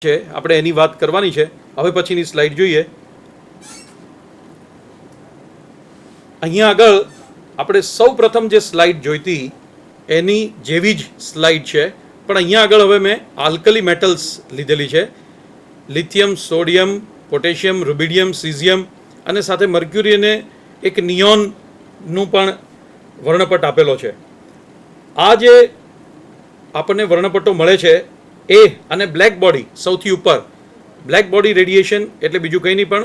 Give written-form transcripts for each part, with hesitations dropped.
છે આપણે એની વાત કરવાની છે। હવે પછીની સ્લાઇડ જોઈએ। અહીંયા આગળ આપણે સૌ પ્રથમ જે સ્લાઇડ જોઈતી એની જેવી જ સ્લાઇડ છે, પણ અહીંયા આગળ હવે મેં આલ્કલી મેટલ્સ લીધેલી છે। Lithium, sodium, potassium, rubidium, caesium અને સાથે મર્ક્યુરી અને એક નિયોનનું પણ વર્ણપટ આપેલો છે। આ જે આપણને વર્ણપટ્ટો મળે છે એ અને બ્લેક બોડી સૌથી ઉપર, બ્લેક બોડી રેડિયેશન એટલે બીજું કંઈ નહીં પણ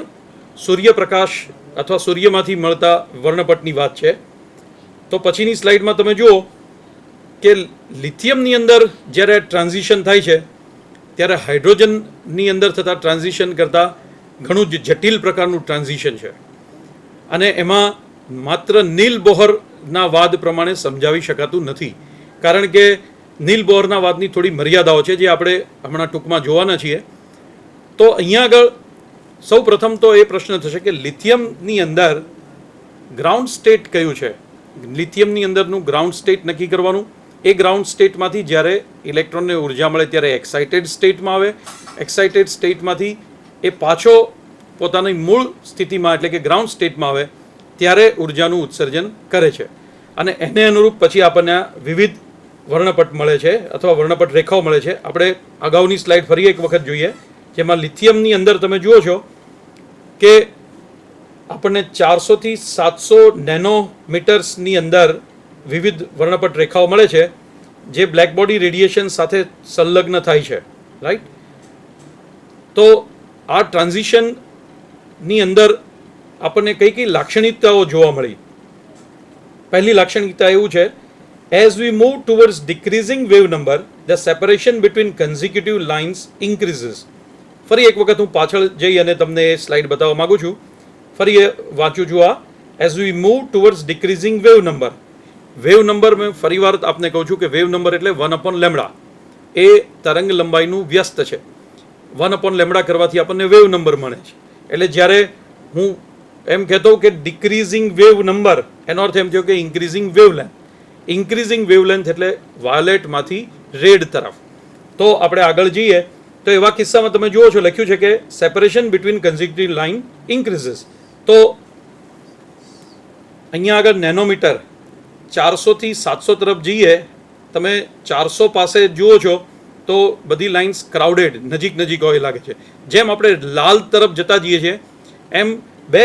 સૂર્યપ્રકાશ અથવા સૂર્યમાંથી મળતા વર્ણપટની વાત છે। તો પછીની સ્લાઇડમાં તમે જુઓ કે લિથિયમની અંદર જ્યારે ટ્રાન્ઝિશન થાય છે ત્યારે હાઇડ્રોજનની અંદર થતા ટ્રાન્ઝિશન કરતાં ઘણું જ જટિલ પ્રકારનું ટ્રાન્ઝિશન છે અને એમાં માત્ર નીલ બોહરના વાદ પ્રમાણે સમજાવી શકાતું નથી, કારણ કે નીલ બોહરના વાદની થોડી મર્યાદાઓ છે જે આપણે હમણાં ટૂંકમાં જોવાના છીએ। તો અહીંયા આગળ સૌ પ્રથમ તો એ પ્રશ્ન થશે કે લિથિયમની અંદર ગ્રાઉન્ડ સ્ટેટ કયું છે। લિથિયમની અંદરનું ગ્રાઉન્ડ સ્ટેટ નક્કી કરવાનું। એ ગ્રાઉન્ડ સ્ટેટમાંથી જ્યારે ઇલેક્ટ્રોનને ઉર્જા મળે ત્યારે એક્સાઇટેડ સ્ટેટમાં આવે, એક્સાઇટેડ સ્ટેટમાંથી એ પાછો પોતાની મૂળ સ્થિતિમાં એટલે કે ગ્રાઉન્ડ સ્ટેટમાં આવે ત્યારે ઉર્જાનું ઉત્સર્જન કરે છે અને એને અનુરૂપ પછી આપણને વિવિધ વર્ણપટ મળે છે અથવા વર્ણપટ રેખાઓ મળે છે। આપણે અગાઉની સ્લાઇડ ફરી એક વખત જોઈએ, જેમાં લિથિયમની અંદર તમે જુઓ છો કે આપણને 400 થી 700 નેનોમીટર્સની અંદર વિવિધ વર્ણપટ રેખાઓ મળે છે જે બ્લેક બોડી રેડિયેશન સાથે સંલગ્ન થાય છે, રાઈટ। તો આ ટ્રાન્ઝિશનની અંદર આપણને કઈ કઈ લાક્ષણિકતાઓ જોવા મળી। પહેલી લાક્ષણિકતા એવું છે, as we move towards decreasing wave number, the separation between consecutive lines increases। ફરી એક વખત હું પાછળ જઈ અને તમને એ સ્લાઇડ બતાવવા માંગુ છું। ફરી એ વાંચું છું આ, as we move towards decreasing wave number। Wave number મેં ફરી વાર આપને કહું છું કે વેવ નંબર એટલે 1/λ, એ તરંગ લંબાઈનું વ્યસ્ત છે। 1/λ કરવાથી આપણને વેવ નંબર મળે છે। એટલે જ્યારે હું એમ કહેતો કે ડિક્રીઝિંગ વેવ નંબર, એનો અર્થ એમ થયો કે ઇન્ક્રીઝિંગ વેવલેન્થ। ઇન્ક્રીઝિંગ વેવલેન્થ એટલે વાયોલેટમાંથી રેડ તરફ। તો આપણે આગળ જઈએ તો એવા કિસ્સામાં તમે જુઓ છો લખ્યું છે કે separation between consecutive line increases. તો અહીંયા આગળ નેનોમીટર 400 થી 700 તરફ જઈએ, તમે 400 પાસે જુઓ છો તો બધી લાઇન્સ ક્રાઉડેડ નજીક નજીક હોય લાગે છે। જેમ આપણે લાલ તરફ જતા જઈએ છીએ એમ બે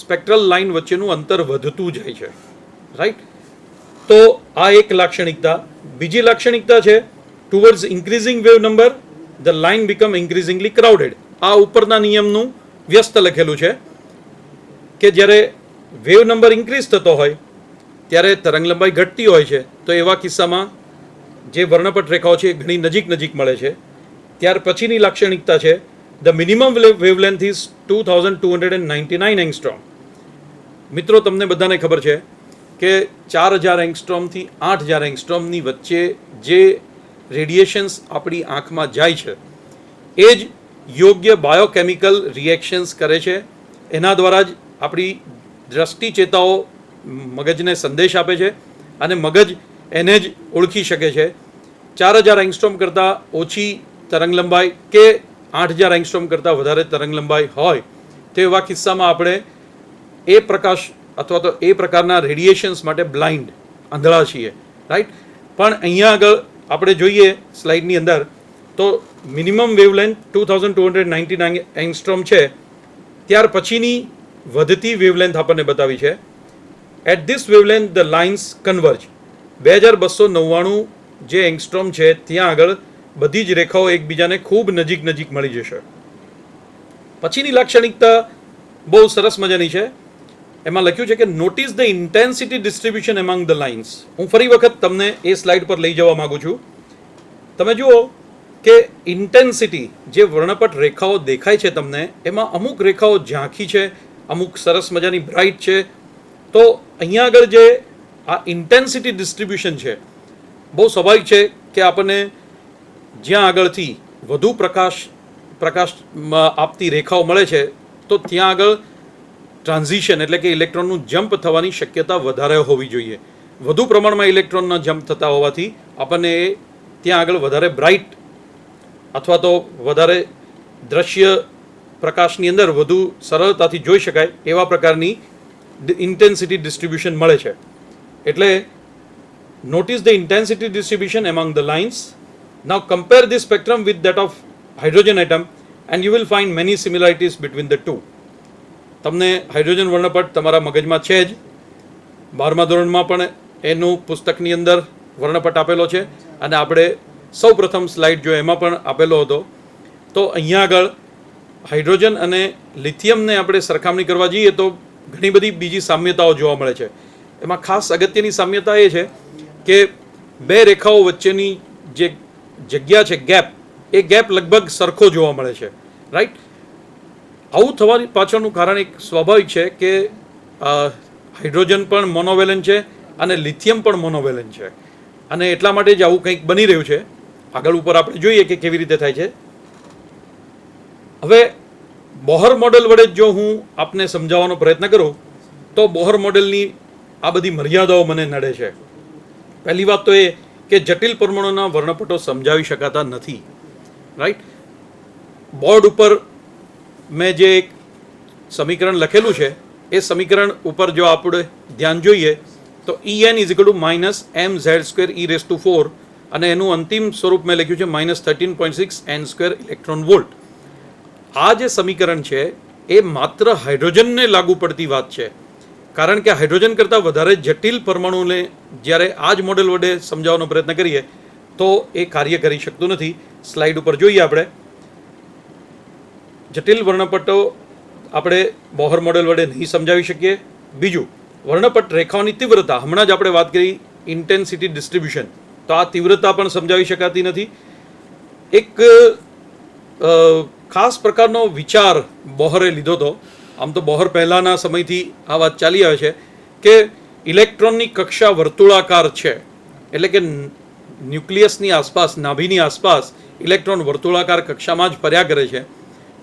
સ્પેક્ટ્રલ લાઇન વચ્ચેનું અંતર વધતું જાય છે, રાઈટ। તો આ એક લાક્ષણિકતા। બીજી લાક્ષણિકતા છે towards increasing wave number the line become ઇન્ક્રીઝિંગલી crowded. આ ઉપરના નિયમનું વ્યસ્ત લખેલું છે કે જ્યારે વેવ નંબર ઇન્ક્રીઝ થતો હોય ત્યારે તરંગ લંબાઈ ઘટતી હોય છે, તો એવા કિસ્સામાં જે વર્ણપટ રેખાઓ છે એ ઘણી નજીક નજીક મળે છે। ત્યાર પછીની લાક્ષણિકતા છે the minimum wavelength is 2299 angstrom. મિત્રો તમને બધાને ખબર છે કે 4000 એંગસ્ટ્રોમથી 8000 એંગસ્ટ્રોમની વચ્ચે જે રેડિયેશન્સ આપણી આંખમાં જાય છે એ જ યોગ્ય બાયોકેમિકલ રિએક્શન્સ કરે છે। એના દ્વારા જ આપણી દ્રષ્ટિ ચેતાઓ મગજને સંદેશ આપે છે અને મગજ એને જ ઓળખી શકે છે। 4000 એંગસ્ટ્રોમ કરતાં ઓછી તરંગ લંબાઈ કે 8000 એંગસ્ટ્રોમ કરતાં વધારે તરંગ લંબાઈ હોય તો એવા કિસ્સામાં આપણે એ પ્રકાશ અથવા તો એ પ્રકારના રેડિયેશન્સ માટે બ્લાઇન્ડ, આંધળા છીએ, રાઈટ। પણ અહીંયા આગળ આપણે જોઈએ સ્લાઇડની અંદર તો મિનિમમ વેવલેન્થ 2299 એંગસ્ટ્રોમ છે, ત્યાર પછીની વધતી વેવલેન્થ આપણને બતાવી છે। At this wavelength the lines converge. 2299 જે એંગસ્ટ્રોમ છે ત્યાં આગળ બધી જ રેખાઓ એકબીજાને ખૂબ નજીક નજીક મળી જશે। પછીની લાક્ષણિકતા બહુ સરસ મજાની છે। એમાં લખ્યું છે કે notice the intensity distribution among the lines. હું ફરી વખત તમને એ સ્લાઇડ પર લઈ જવા માંગુ છું। તમે જુઓ કે ઇન્ટેન્સિટી જે વર્ણપટ રેખાઓ દેખાય છે તમને, એમાં અમુક રેખાઓ ઝાંખી છે, અમુક સરસ મજાની બ્રાઇટ છે। તો અહીંયા આગળ જે આ ઇન્ટેન્સિટી ડિસ્ટ્રીબ્યુશન છે બહુ સ્વાભાવિક છે કે આપણને જ્યાં આગળથી વધુ પ્રકાશ આપતી રેખાઓ મળે છે તો ત્યાં આગળ ટ્રાન્ઝિશન એટલે કે ઇલેક્ટ્રોનનું જમ્પ થવાની શક્યતા વધારે હોવી જોઈએ। વધુ પ્રમાણમાં ઇલેક્ટ્રોનના જમ્પ થતા હોવાથી આપણને એ ત્યાં આગળ વધારે બ્રાઇટ અથવા તો વધારે દ્રશ્ય પ્રકાશની અંદર વધુ સરળતાથી જોઈ શકાય એવા પ્રકારની ઇન્ટેન્સિટી ડિસ્ટ્રીબ્યુશન મળે છે. એટલે notice the intensity distribution among the lines. Now compare this spectrum with that of hydrogen atom and you will find many similarities between the two. તમને હાઇડ્રોજન વર્ણપટ તમારા મગજમાં છે જ, 12મા ધોરણમાં પણ એનું પુસ્તકની અંદર વર્ણપટ આપેલો છે અને આપણે સૌ પ્રથમ સ્લાઇડ જો એમાં પણ આપેલો હતો. તો અહીંયા આગળ હાઇડ્રોજન અને લિથિયમને આપણે સરખામણી કરવા જઈએ તો ઘણી બધી બીજી સામ્યતાઓ જોવા મળે છે. એમાં ખાસ અગત્યની સામ્યતા એ છે કે બે રેખાઓ વચ્ચેની જે જગ્યા છે, ગેપ, એ ગેપ લગભગ સરખો જોવા મળે છે, રાઈટ. આવું થવાની પાછળનું કારણ એક સ્વાભાવિક છે કે હાઇડ્રોજન પણ મોનોવેલેન્ટ છે અને લિથિયમ પણ મોનોવેલેન્ટ છે અને એટલા માટે જ આવું કંઈક બની રહ્યું છે. આગળ ઉપર આપણે જોઈએ કે કેવી રીતે થાય છે. હવે બોહર મોડેલ વડે જો હું આપને સમજાવવાનો પ્રયત્ન કરું તો બોહર મોડેલની આ બધી મર્યાદાઓ મને નડે છે. પહેલી વાત તો એ કે જટિલ પરમાણુના વર્ણપટો સમજાવી શકાતા નથી, રાઈટ. બોર્ડ ઉપર મેં જે એક સમીકરણ લખેલું છે એ સમીકરણ ઉપર જો આપણે ધ્યાન જોઈએ તો En = -mz²e⁴ અને એનું અંતિમ સ્વરૂપ મેં લખ્યું છે -13.6 n² ઇલેક્ટ્રોન વોલ્ટ. આ જે સમીકરણ છે એ માત્ર હાઇડ્રોજનને લાગુ પડતી વાત છે, કારણ કે હાઇડ્રોજન કરતાં વધારે જટિલ પરમાણુને જ્યારે આ જ મોડેલ વડે સમજાવવાનો પ્રયત્ન કરીએ તો એ કાર્ય કરી શકતું નથી. સ્લાઇડ ઉપર જોઈએ આપણે. જટિલ વર્ણપટો આપણે બોહર મોડેલ વડે નહીં સમજાવી શકીએ. બીજું, વર્ણપટ રેખાઓની તીવ્રતા, હમણાં જ આપણે વાત કરી ઇન્ટેન્સિટી ડિસ્ટ્રીબ્યુશન, તો આ તીવ્રતા પણ સમજાવી શકાતી નથી. એક ખાસ પ્રકારનો વિચાર બોહરે લીધો હતો. આમ તો બોહર પહેલાંના સમયથી આ વાત ચાલી આવે છે કે ઇલેક્ટ્રોનની કક્ષા વર્તુળાકાર છે, એટલે કે ન્યુક્લિયસની આસપાસ, નાભીની આસપાસ ઇલેક્ટ્રોન વર્તુળાકાર કક્ષામાં જ ફર્યા કરે છે.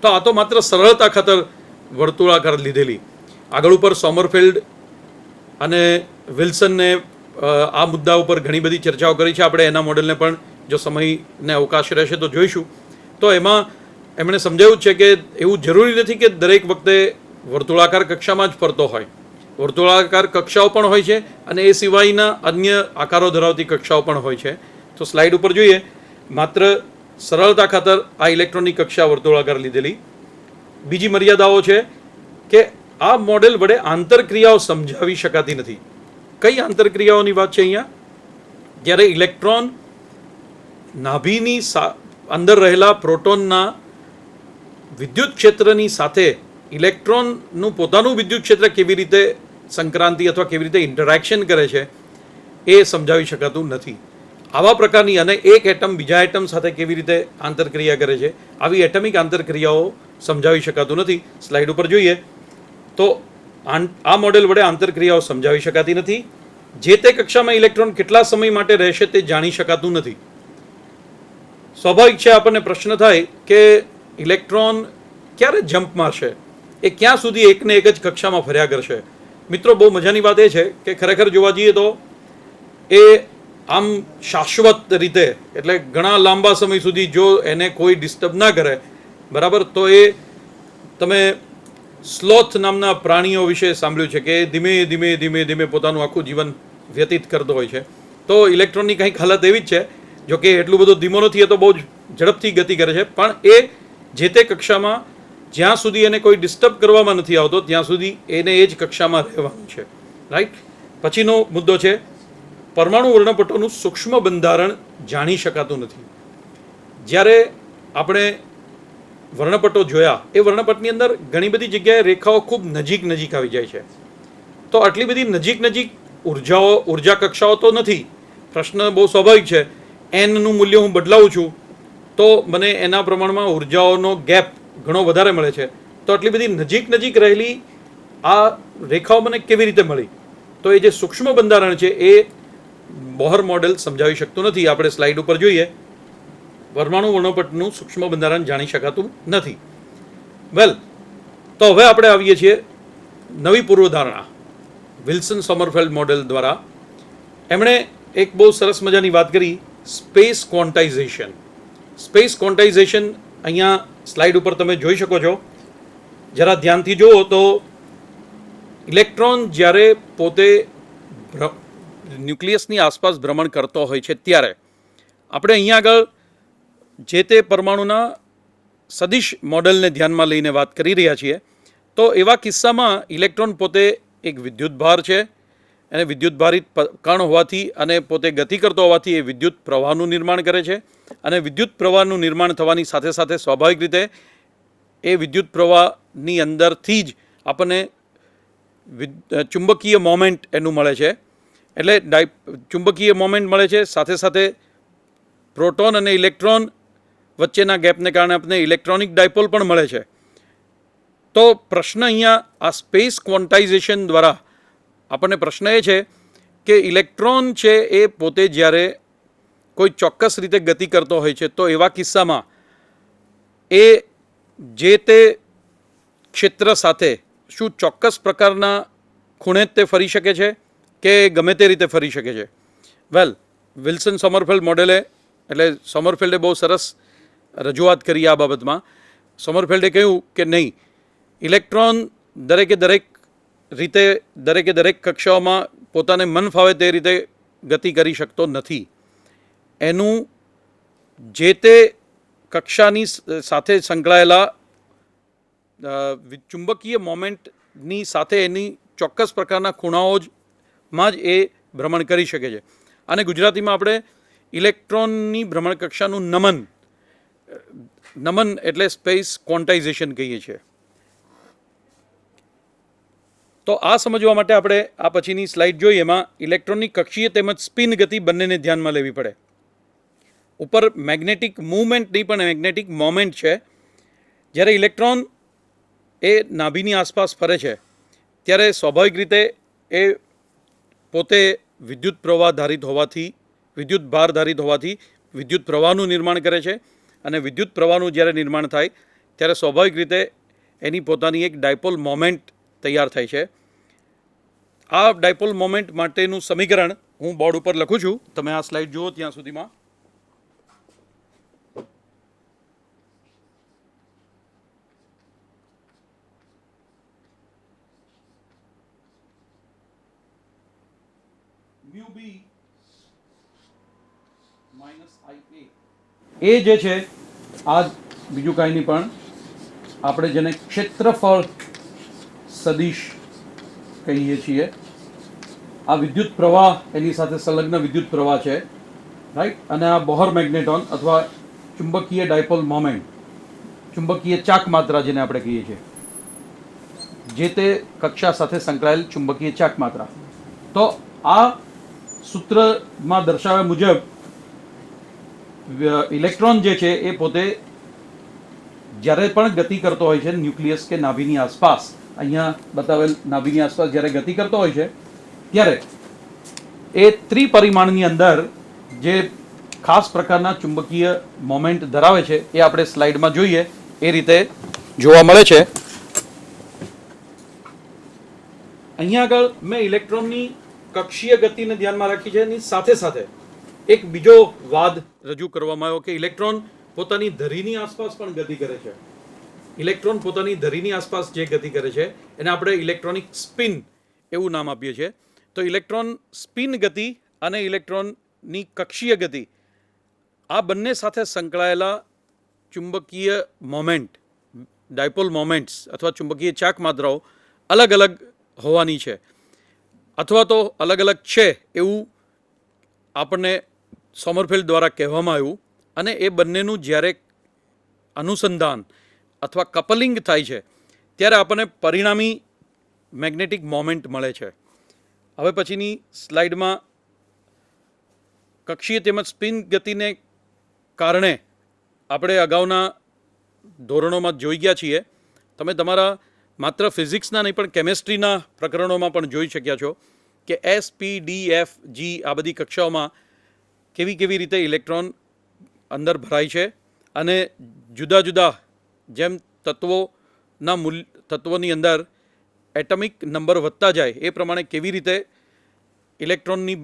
તો આ તો માત્ર સરળતા ખાતર વર્તુળાકાર લીધેલી. આગળ ઉપર સોમરફેલ્ડ અને વિલ્સનને આ મુદ્દા ઉપર ઘણી બધી ચર્ચાઓ કરી છે. આપણે એના મોડેલને પણ જો સમયને અવકાશ રહેશે તો જોઈશું. તો એમાં એમણે સમજાવ્યું છે કે એવું જરૂરી નથી કે દરેક વખતે વર્તુળાકાર કક્ષામાં જ ફરતો હોય. વર્તુળાકાર કક્ષાઓ પણ હોય છે અને એ સિવાયના અન્ય આકારો ધરાવતી કક્ષાઓ પણ હોય છે. તો સ્લાઇડ ઉપર જોઈએ. માત્ર સરળતા ખાતર આ ઇલેક્ટ્રોનની કક્ષા વર્તુળાકાર લીધેલી. બીજી મર્યાદાઓ છે કે આ મોડેલ વડે આંતરક્રિયાઓ સમજાવી શકાતી નથી. કઈ આંતરક્રિયાઓની વાત છે અહીંયા? જ્યારે ઇલેક્ટ્રોન નાભીની અંદર રહેલા પ્રોટોનના વિદ્યુત ક્ષેત્રની સાથે ઇલેક્ટ્રોનનું પોતાનું વિદ્યુત ક્ષેત્ર કેવી રીતે સંક્રાંતિ અથવા કેવી રીતે ઇન્ટરેક્શન કરે છે એ સમજાવી શકાતું નથી. આવા પ્રકારની અને એક એટમ બીજા એટમ સાથે કેવી રીતે આંતરક્રિયા કરે છે, આવી એટમિક આંતરક્રિયાઓ સમજાવી શકાતું નથી. સ્લાઇડ ઉપર જોઈએ તો આ મોડેલ વડે આંતરક્રિયાઓ સમજાવી શકાતી નથી. જે તે કક્ષામાં ઇલેક્ટ્રોન કેટલા સમય માટે રહેશે તે જાણી શકાતું નથી. સ્વાભાવિક છે, આપણને પ્રશ્ન થાય કે ઇલેક્ટ્રોન ક્યારે જમ્પ મારશે, એ ક્યાં સુધી એકને એક જ કક્ષામાં ફર્યા કરશે. મિત્રો, બહુ મજાની વાત એ છે કે ખરેખર જોવા જઈએ તો એ આમ શાશ્વત રીતે, એટલે ઘણા લાંબા સમય સુધી જો એને કોઈ ડિસ્ટર્બ ના કરે, બરાબર, તો એ તમે સ્લોથ નામના પ્રાણીઓ વિશે સાંભળ્યું છે કે ધીમે ધીમે ધીમે ધીમે પોતાનું આખું જીવન વ્યતીત કરતો હોય છે. તો ઇલેક્ટ્રોનની કંઈક હાલત એવી જ છે. જો કે એટલું બધું ધીમો નથી, એ તો બહુ જ ઝડપથી ગતિ કરે છે, પણ એ જે તે કક્ષામાં જ્યાં સુધી એને કોઈ ડિસ્ટર્બ કરવામાં નથી આવતો ત્યાં સુધી એને એ જ કક્ષામાં રહેવાનું છે, રાઈટ. પછીનો મુદ્દો છે પરમાણુ વર્ણપટોનું સૂક્ષ્મ બંધારણ જાણી શકાતું નથી. જ્યારે આપણે વર્ણપટો જોયા, એ વર્ણપટની અંદર ઘણી બધી જગ્યાએ રેખાઓ ખૂબ નજીક નજીક આવી જાય છે. તો આટલી બધી નજીક નજીક ઉર્જા કક્ષાઓ તો નથી. પ્રશ્ન બહુ સ્વાભાવિક છે, એનનું મૂલ્ય હું બદલાવું છું તો મને એના પ્રમાણમાં ઉર્જાઓનો ગેપ ઘણો વધારે મળે છે. તો આટલી બધી નજીક નજીક રહેલી આ રેખાઓ મને કેવી રીતે મળી? તો એ જે સૂક્ષ્મ બંધારણ છે એ બોહર મોડેલ સમજાવી શકતું નથી. આપણે સ્લાઇડ ઉપર જોઈએ. પરમાણુ વર્ણપટનું સૂક્ષ્મ બંધારણ જાણી શકાતું નથી. વેલ, તો હવે આપણે આવીએ છીએ નવી પૂર્વધારણા વિલ્સન સોમરફેલ્ડ મોડેલ દ્વારા. એમણે એક બહુ સરસ મજાની વાત કરી, સ્પેસ ક્વોન્ટાઇઝેશન. સ્પેસ ક્વોન્ટાઇઝેશન અહીંયા સ્લાઇડ ઉપર તમે જોઈ શકો છો. જરા ધ્યાનથી જુઓ તો ઇલેક્ટ્રોન જ્યારે પોતે ન્યુક્લિયસની આસપાસ ભ્રમણ કરતો હોય છે ત્યારે આપણે અહીંયા આગળ જે તે પરમાણુના સદિશ મોડેલને ધ્યાનમાં લઈને વાત કરી રહ્યા છીએ. તો એવા કિસ્સામાં ઇલેક્ટ્રોન પોતે એક વિદ્યુતભાર છે અને વિદ્યુતભારિત કણ હોવાથી અને પોતે ગતિ કરતો હોવાથી એ વિદ્યુત પ્રવાહનું નિર્માણ કરે છે. અને વિદ્યુત પ્રવાહનું નિર્માણ થવાની સાથે સાથે સ્વાભાવિક રીતે એ વિદ્યુત પ્રવાહની અંદરથી જ આપણને ચુંબકીય મોમેન્ટ એનું મળે છે. એટલે ચુંબકીય મોમેન્ટ મળે છે, સાથે સાથે પ્રોટોન અને ઇલેક્ટ્રોન વચ્ચેના ગેપને કારણે આપણને ઇલેક્ટ્રોનિક ડાયપોલ પણ મળે છે. તો પ્રશ્ન અહીંયા આ સ્પેસ ક્વોન્ટાઇઝેશન દ્વારા આપણને પ્રશ્ન એ છે કે ઇલેક્ટ્રોન છે એ પોતે જ્યારે કોઈ ચોક્કસ રીતે ગતિ કરતો હોય છે તો એવા કિસ્સામાં એ જે તે ક્ષેત્ર સાથે શું ચોક્કસ પ્રકારના ખૂણે તે ફરી શકે છે કે ગમે તે રીતે ફરી શકે છે. વિલ્સન સોમરફેલ્ડ મોડેલે એટલે સોમરફેલ્ડે બહુ સરસ રજૂઆત કરી આ બાબતમાં. સોમરફેલ્ડે કહ્યું કે નહીં, ઇલેક્ટ્રોન દરેકે દરેક કક્ષાઓમાં પોતાને મન ફાવે તે રીતે ગતિ કરી શકતો નથી. એનું જે તે કક્ષાની સાથે સંકળાયેલા ચુંબકીય મોમેન્ટની સાથે એની ચોક્કસ પ્રકારના ખૂણાઓમાં જ એ ભ્રમણ કરી શકે છે. અને ગુજરાતીમાં આપણે ઇલેક્ટ્રોનની ભ્રમણ કક્ષાનું નમન એટલે સ્પેસ ક્વોન્ટાઇઝેશન કહીએ છીએ. તો આ સમજવા માટે આપણે આ પછીની સ્લાઇડ જોઈએ. એમાં ઇલેક્ટ્રોનની કક્ષીય તેમજ સ્પિન ગતિ બંનેને ધ્યાનમાં લેવી પડે. ઉપર મેગ્નેટિક મૂવમેન્ટ નહીં પણ મેગ્નેટિક મોમેન્ટ છે. જ્યારે ઇલેક્ટ્રોન એ નાભીની આસપાસ ફરે છે ત્યારે સ્વાભાવિક રીતે એ પોતે વિદ્યુત પ્રવાહ ધારિત હોવાથી વિદ્યુત ભાર ધારિત હોવાથી વિદ્યુત પ્રવાહનું નિર્માણ કરે છે. અને વિદ્યુત પ્રવાહનું જ્યારે નિર્માણ થાય ત્યારે સ્વાભાવિક રીતે એની પોતાની એક ડાયપોલ મોમેન્ટ તૈયાર થાય છે. આ ડાયપોલ મોમેન્ટ માટેનું સમીકરણ હું બોર્ડ ઉપર લખું છું, તમે આ સ્લાઇડ જુઓ ત્યાં સુધીમાં. એ જે છે આ બીજું કાંઈ નહીં પણ આપણે જેને ક્ષેત્રફળ સદિશ કહીએ છીએ. આ વિદ્યુત પ્રવાહ એની સાથે સંલગ્ન વિદ્યુત પ્રવાહ છે, રાઈટ. અને આ બોહર મેગ્નેટોન અથવા ચુંબકીય ડાયપોલ મોમેન્ટ, ચુંબકીય ચાક માત્રા જેને આપણે કહીએ છીએ, જે તે કક્ષા સાથે સંકળાયેલ ચુંબકીય ચાક માત્રા. તો આ સૂત્રમાં દર્શાવ્યા મુજબ ઇલેક્ટ્રોન જે છે એ પોતે જ્યારે પણ ગતિ કરતો હોય છે ન્યુક્લિયસ કે નાભીની આસપાસ, અહીંયા બતાવેલ નાભીની આસપાસ જ્યારે ગતિ કરતો હોય છે ત્યારે એ ત્રિપરિમાણની અંદર જે ખાસ પ્રકારના ચુંબકીય મોમેન્ટ ધરાવે છે એ આપણે સ્લાઇડમાં જોઈએ એ રીતે જોવા મળે છે. અહીંયા આગળ મેં ઇલેક્ટ્રોનની કક્ષીય ગતિને ધ્યાનમાં રાખી છે. એની સાથે સાથે એક બીજો વાદ રજૂ કરવામાં આવ્યો કે ઇલેક્ટ્રોન પોતાની ધરીની આસપાસ પણ ગતિ કરે છે. ઇલેક્ટ્રોન પોતાની ધરીની આસપાસ જે ગતિ કરે છે એને આપણે ઇલેક્ટ્રોનિક સ્પિન એવું નામ આપીએ છીએ. તો ઇલેક્ટ્રોન સ્પિન ગતિ અને ઇલેક્ટ્રોનની કક્ષીય ગતિ આ બંને સાથે સંકળાયેલા ચુંબકીય મોમેન્ટ, ડાયપોલ મોમેન્ટ્સ અથવા ચુંબકીય ચાક માત્રાઓ અલગ અલગ હોવાની છે અથવા તો અલગ અલગ છે એવું આપણને સોમરફેલ્ડ દ્વારા કહેવામાં આવ્યું. અને એ બંનેનું જ્યારે અનુસંધાન અથવા કપલિંગ થાય છે ત્યારે આપણને પરિણામી મેગ્નેટિક મોમેન્ટ મળે છે. હવે પછીની સ્લાઇડમાં કક્ષીય તેમજ સ્પિન ગતિને કારણે આપણે અગાઉના ધોરણોમાં જોઈ ગયા છીએ. તમે તમારા માત્ર ફિઝિક્સના નહીં પણ કેમેસ્ટ્રીના પ્રકરણોમાં પણ જોઈ શક્યા છો કે S, P, D, F, G આ બધી કક્ષાઓમાં કેવી રીતે ઇલેક્ટ્રોન અંદર ભરાય છે અને જુદા જુદા જેમ તત્વોની અંદર એટમિક નંબર વધતા જાય એ પ્રમાણે કેવી રીતે ઇલેક્ટ્રોનની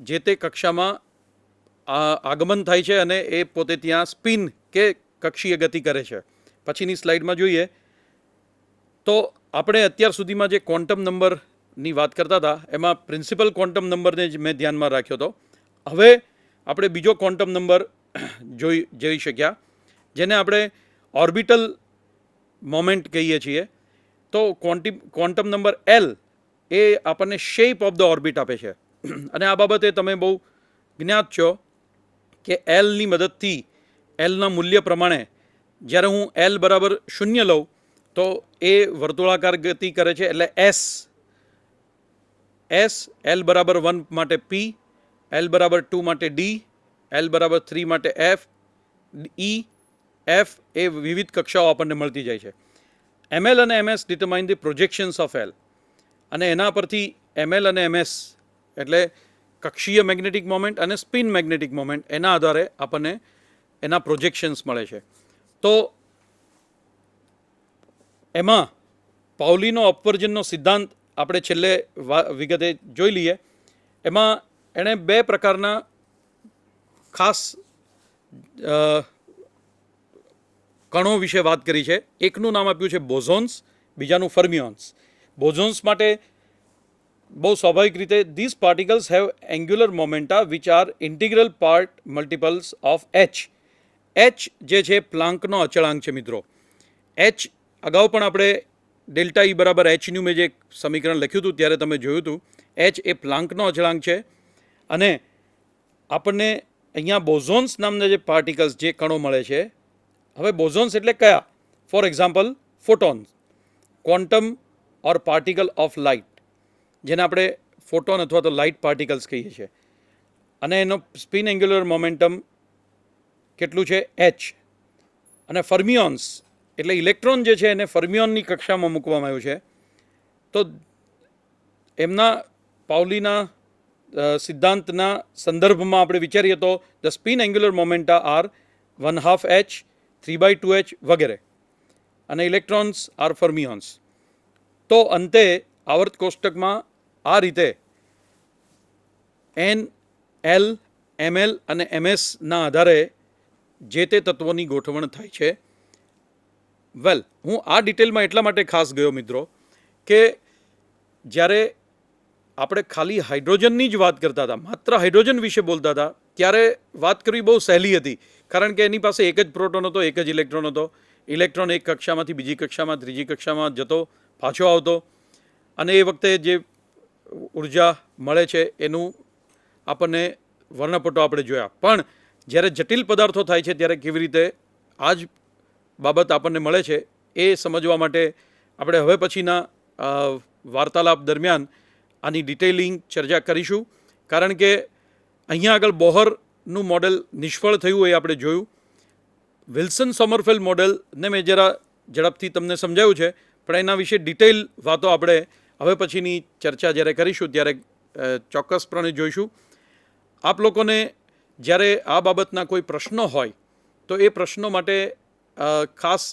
જે તે કક્ષામાં આગમન થાય છે અને એ પોતે ત્યાં સ્પિન કે કક્ષીય ગતિ કરે છે. પછીની સ્લાઇડમાં જોઈએ તો આપણે અત્યાર સુધીમાં જે ક્વોન્ટમ નંબરની વાત કરતા હતા એમાં પ્રિન્સિપલ ક્વોન્ટમ નંબરને જ મેં ધ્યાનમાં રાખ્યો હતો. હવે આપણે બીજો ક્વોન્ટમ નંબર જોઈ શક્યા, જેને આપણે ઓર્બિટલ મોમેન્ટ કહીએ છીએ. તો ક્વોન્ટમ નંબર એલ એ આપણને શેપ ઓફ ધ ઓર્બિટ આપે છે. અને આ બાબતે તમે બહુ જ્ઞાત છો કે એલની મદદથી એલના મૂલ્ય પ્રમાણે જ્યારે હું એલ બરાબર 0 લઉં તો એ વર્તુળાકાર ગતિ કરે છે, એટલે એસ એલ બરાબર 1 માટે પી, એલ બરાબર 2 માટે ડી, એલ બરાબર 3 માટે એફ, ઈ, એફ એ વિવિધ કક્ષાઓ આપણને મળતી જાય છે. એમએલ અને MS determine the projections of L, અને એના પરથી એમએલ અને એમએસ એટલે કક્ષીય મેગ્નેટિક મોમેન્ટ અને સ્પિન મેગ્નેટિક મોમેન્ટ એના આધારે આપણને એના પ્રોજેક્શન્સ મળે છે. તો એમાં પાઉલીનો અપવર્જનનો સિદ્ધાંત આપણે છેલ્લે વિગતે જોઈ લઈએ. એમાં એણે 2 પ્રકારના ખાસ કણો વિશે વાત કરી છે. એકનું નામ આપ્યું છે બોઝોન્સ, બીજાનું ફર્મિયોન્સ. બોઝોન્સ માટે બહુ સ્વાભાવિક રીતે this particles have angular મોમેન્ટા which are integral part મલ્ટિપલ્સ of H. H જે છે પ્લાન્કનો અચળાંક છે મિત્રો. એચ અગાઉ પણ આપણે ડેલ્ટા ઈ બરાબર એચનું મેં જે સમીકરણ લખ્યું હતું ત્યારે તમે જોયું હતું. એચ એ પ્લાન્કનો અચળાંક છે. અને આપણને અહીંયા બોઝોન્સ નામના જે પાર્ટિકલ્સ જે કણો મળે છે. હવે બોઝોન્સ એટલે કયા? For example photons, quantum or particle of light, જેને આપણે ફોટોન અથવા તો લાઇટ પાર્ટિકલ્સ કહીએ છીએ. અને એનો સ્પિન એન્ગ્યુલર મોમેન્ટમ કેટલું છે? એચ. અને ફર્મિયોન્સ એટલે ઇલેક્ટ્રોન જે છે એને ફર્મિયોનની કક્ષામાં મૂકવામાં આવ્યું છે. તો એમના પાઉલીના સિદ્ધાંતના સંદર્ભમાં આપણે વિચારીએ તો the spin angular momenta are 1/2 H, 3/2 H વગેરે, અને ઇલેક્ટ્રોન્સ આર ફર્મિયોન્સ. તો અંતે આવર્ત કોષ્ટકમાં આ રીતે એન, એલ, એમએલ અને એમએસના આધારે જે તે તત્વોની ગોઠવણ થાય છે. વેલ, હું આ ડિટેલમાં એટલા માટે ખાસ ગયો મિત્રો કે જ્યારે આપણે ખાલી હાઇડ્રોજનની જ વાત કરતા હતા, માત્ર હાઇડ્રોજન વિશે બોલતા હતા, ત્યારે વાત કરવી બહુ સહેલી હતી, કારણ કે એની પાસે એક જ પ્રોટોન હતો, એક જ ઇલેક્ટ્રોન હતો. ઇલેક્ટ્રોન એક કક્ષામાંથી બીજી કક્ષામાં, ત્રીજી કક્ષામાં જતો, પાછો આવતો, અને એ વખતે જે ઉર્જા મળે છે એનું આપણને વર્ણપટો આપણે જોયા. પણ જ્યારે જટિલ પદાર્થો થાય છે ત્યારે કેવી રીતે આ જ બાબત આપણને મળે છે એ સમજવા માટે આપણે હવે પછીના વાર્તાલાપ દરમિયાન આની ડિટેલિંગ ચર્ચા કરીશું. કારણ કે અહીંયા આગળ બોહરનું મોડેલ નિષ્ફળ થયું એ આપણે જોયું. વિલ્સન સોમરફેલ્ડ મોડેલને મેં જરા ઝડપથી તમને સમજાવ્યું છે, પણ એના વિશે ડિટેલ વાતો આપણે હવે પછીની ચર્ચા જ્યારે કરીશું ત્યારે ચોક્કસપણે જોઈશું. આપ લોકોને જ્યારે આ બાબતના કોઈ પ્રશ્નો હોય તો એ પ્રશ્નો માટે ખાસ